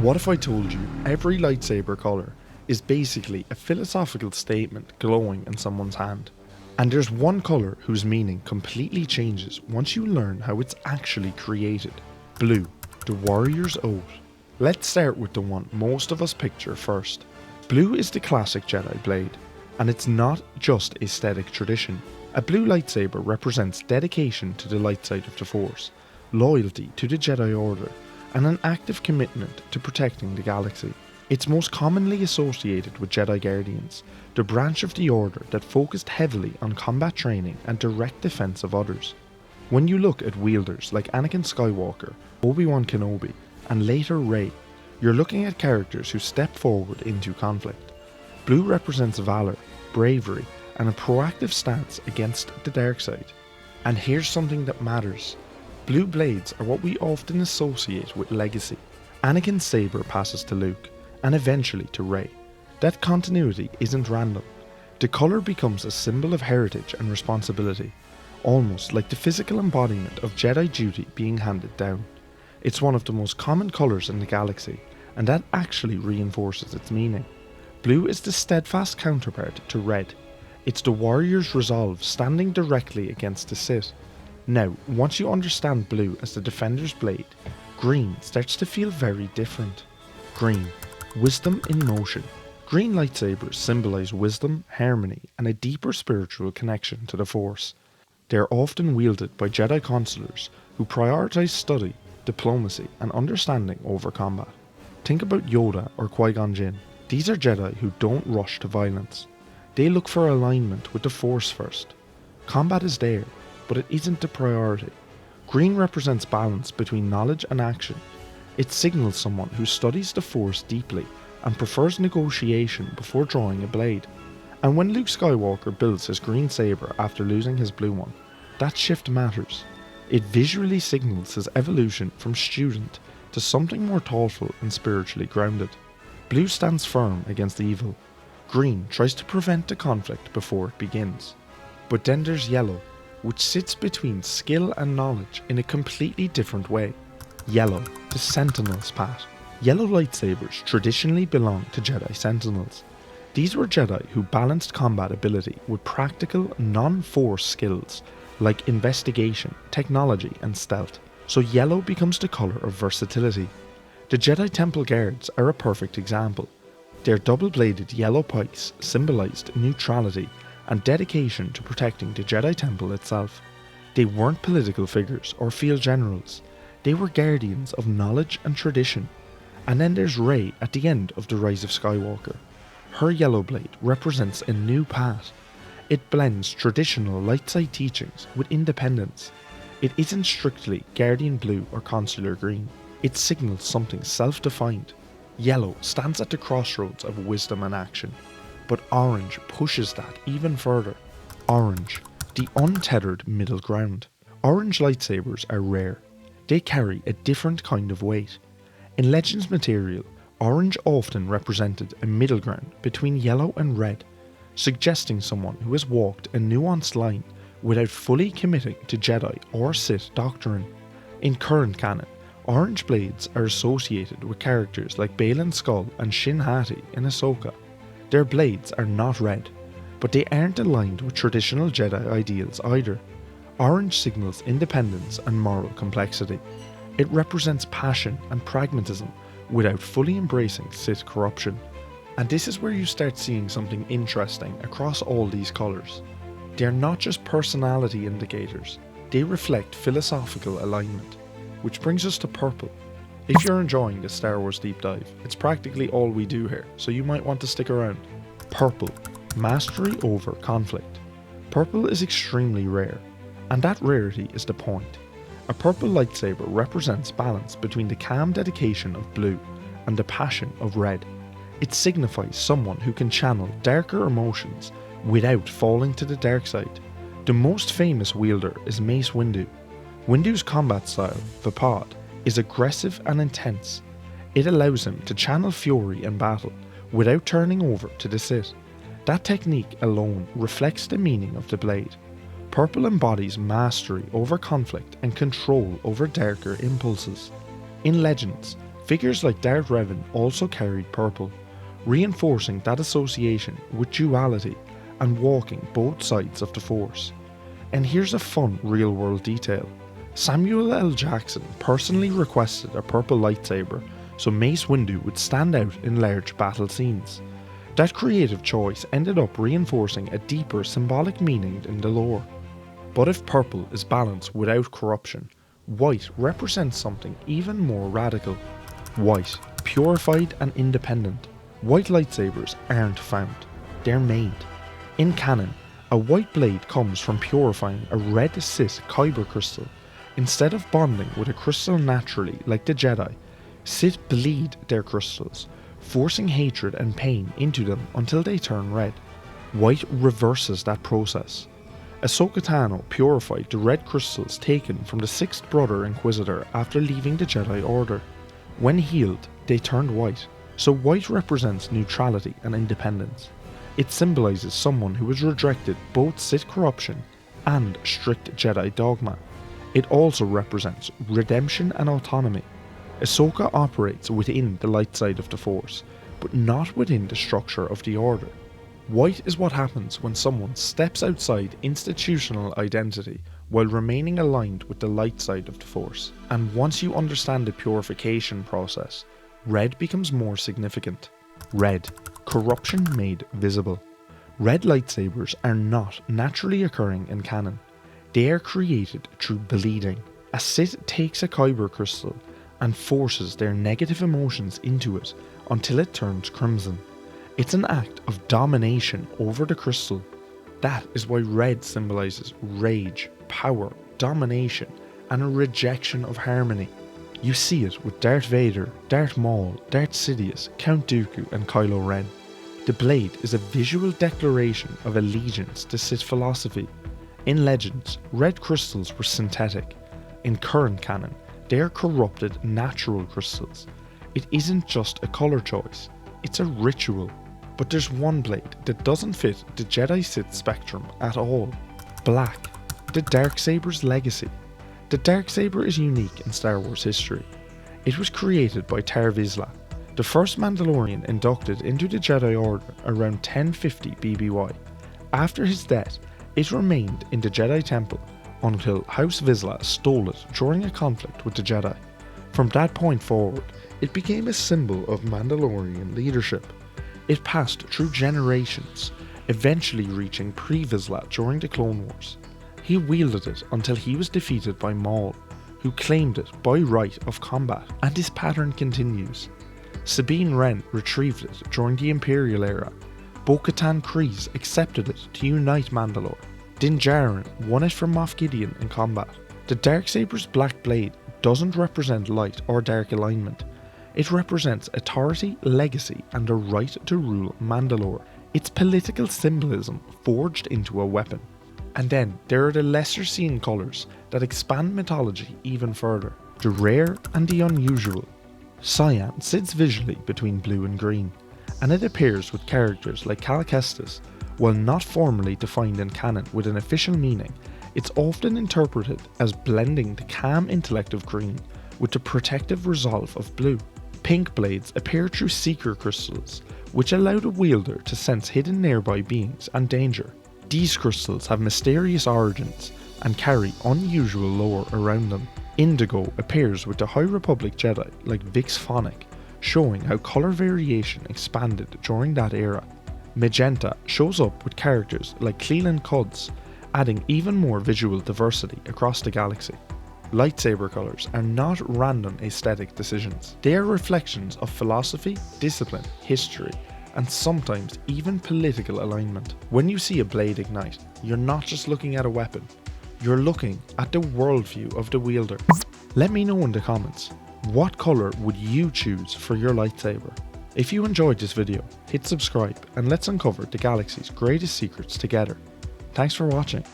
What if I told you every lightsaber colour is basically a philosophical statement glowing in someone's hand? And there's one colour whose meaning completely changes once you learn how it's actually created. Blue, the warrior's oath. Let's start with the one most of us picture first. Blue is the classic Jedi blade, and it's not just aesthetic tradition. A blue lightsaber represents dedication to the light side of the Force, loyalty to the Jedi Order, and an active commitment to protecting the galaxy. It's most commonly associated with Jedi Guardians, the branch of the Order that focused heavily on combat training and direct defense of others. When you look at wielders like Anakin Skywalker, Obi-Wan Kenobi, and later Rey, you're looking at characters who step forward into conflict. Blue represents valor, bravery, and a proactive stance against the dark side. And here's something that matters. Blue blades are what we often associate with legacy. Anakin's saber passes to Luke, and eventually to Rey. That continuity isn't random. The colour becomes a symbol of heritage and responsibility, almost like the physical embodiment of Jedi duty being handed down. It's one of the most common colours in the galaxy, and that actually reinforces its meaning. Blue is the steadfast counterpart to red. It's the warrior's resolve standing directly against the Sith. Now, once you understand blue as the defender's blade, green starts to feel very different. Green, wisdom in motion. Green lightsabers symbolise wisdom, harmony, and a deeper spiritual connection to the Force. They are often wielded by Jedi consulars who prioritise study, diplomacy, and understanding over combat. Think about Yoda or Qui-Gon Jinn. These are Jedi who don't rush to violence. They look for alignment with the Force first. Combat is there, but it isn't the priority. Green represents balance between knowledge and action. It signals someone who studies the Force deeply and prefers negotiation before drawing a blade. And when Luke Skywalker builds his green saber after losing his blue one, that shift matters. It visually signals his evolution from student to something more thoughtful and spiritually grounded. Blue stands firm against evil. Green tries to prevent the conflict before it begins. But then there's yellow, which sits between skill and knowledge in a completely different way. Yellow, the Sentinels path. Yellow lightsabers traditionally belong to Jedi Sentinels. These were Jedi who balanced combat ability with practical, non-force skills like investigation, technology, and stealth. So yellow becomes the colour of versatility. The Jedi Temple Guards are a perfect example. Their double-bladed yellow pikes symbolised neutrality and dedication to protecting the Jedi Temple itself. They weren't political figures or field generals. They were guardians of knowledge and tradition. And then there's Rey at the end of The Rise of Skywalker. Her yellow blade represents a new path. It blends traditional light side teachings with independence. It isn't strictly guardian blue or consular green. It signals something self-defined. Yellow stands at the crossroads of wisdom and action. But orange pushes that even further. Orange, the untethered middle ground. Orange lightsabers are rare. They carry a different kind of weight. In Legends material, orange often represented a middle ground between yellow and red, suggesting someone who has walked a nuanced line without fully committing to Jedi or Sith doctrine. In current canon, orange blades are associated with characters like Baylan Skoll and Shin Hati in Ahsoka. Their blades are not red, but they aren't aligned with traditional Jedi ideals either. Orange signals independence and moral complexity. It represents passion and pragmatism without fully embracing Sith corruption. And this is where you start seeing something interesting across all these colours. They're not just personality indicators, they reflect philosophical alignment. Which brings us to purple. If you're enjoying this Star Wars deep dive, it's practically all we do here, so you might want to stick around. Purple, mastery over conflict. Purple is extremely rare, and that rarity is the point. A purple lightsaber represents balance between the calm dedication of blue and the passion of red. It signifies someone who can channel darker emotions without falling to the dark side. The most famous wielder is Mace Windu. Windu's combat style, Vapad, is aggressive and intense. It allows him to channel fury in battle without turning over to the Sith. That technique alone reflects the meaning of the blade. Purple embodies mastery over conflict and control over darker impulses. In Legends, Figures like Darth Revan also carried purple, reinforcing that association with duality and walking both sides of the Force. And here's a fun real-world detail. Samuel L. Jackson personally requested a purple lightsaber so Mace Windu would stand out in large battle scenes. That creative choice ended up reinforcing a deeper symbolic meaning in the lore. But if purple is balance without corruption, white represents something even more radical. White, purified and independent. White lightsabers aren't found, they're made. In canon, a white blade comes from purifying a red Sith kyber crystal. Instead of bonding with a crystal naturally like the Jedi, Sith bleed their crystals, forcing hatred and pain into them until they turn red. White reverses that process. Ahsoka Tano purified the red crystals taken from the 6th brother Inquisitor after leaving the Jedi Order. When healed, they turned white, so white represents neutrality and independence. It symbolises someone who has rejected both Sith corruption and strict Jedi dogma. It also represents redemption and autonomy. Ahsoka operates within the light side of the Force, but not within the structure of the Order. White is what happens when someone steps outside institutional identity while remaining aligned with the light side of the Force. And once you understand the purification process, red becomes more significant. Red, corruption made visible. Red lightsabers are not naturally occurring in canon. They are created through bleeding. A Sith takes a kyber crystal and forces their negative emotions into it until it turns crimson. It's an act of domination over the crystal. That is why red symbolises rage, power, domination, and a rejection of harmony. You see it with Darth Vader, Darth Maul, Darth Sidious, Count Dooku, and Kylo Ren. The blade is a visual declaration of allegiance to Sith philosophy. In Legends, red crystals were synthetic. In current canon, they are corrupted natural crystals. It isn't just a colour choice, it's a ritual. But there's one blade that doesn't fit the Jedi Sith spectrum at all. Black, the Darksaber's legacy. The Darksaber is unique in Star Wars history. It was created by Tar Vizsla, the first Mandalorian inducted into the Jedi Order around 1050 BBY. After his death, it remained in the Jedi Temple until House Vizsla stole it during a conflict with the Jedi. From that point forward, it became a symbol of Mandalorian leadership. It passed through generations, eventually reaching Pre-Vizsla during the Clone Wars. He wielded it until he was defeated by Maul, who claimed it by right of combat, and this pattern continues. Sabine Wren retrieved it during the Imperial era. Bo-Katan Kryze accepted it to unite Mandalore. Din Djarin won it from Moff Gideon in combat. The Darksaber's black blade doesn't represent light or dark alignment. It represents authority, legacy, and the right to rule Mandalore. It's political symbolism forged into a weapon. And then there are the lesser seen colours that expand mythology even further. The rare and the unusual. Cyan sits visually between blue and green, and it appears with characters like Cal Kestis. While not formally defined in canon with an official meaning, it's often interpreted as blending the calm intellect of green with the protective resolve of blue. Pink blades appear through seeker crystals, which allow the wielder to sense hidden nearby beings and danger. These crystals have mysterious origins and carry unusual lore around them. Indigo appears with the High Republic Jedi like Vix Phonic, showing how colour variation expanded during that era. Magenta shows up with characters like Cleland Cuds, adding even more visual diversity across the galaxy. Lightsaber colours are not random aesthetic decisions. They are reflections of philosophy, discipline, history, and sometimes even political alignment. When you see a blade ignite, you're not just looking at a weapon, you're looking at the worldview of the wielder. Let me know in the comments, what colour would you choose for your lightsaber? If you enjoyed this video, hit subscribe and let's uncover the galaxy's greatest secrets together. Thanks for watching.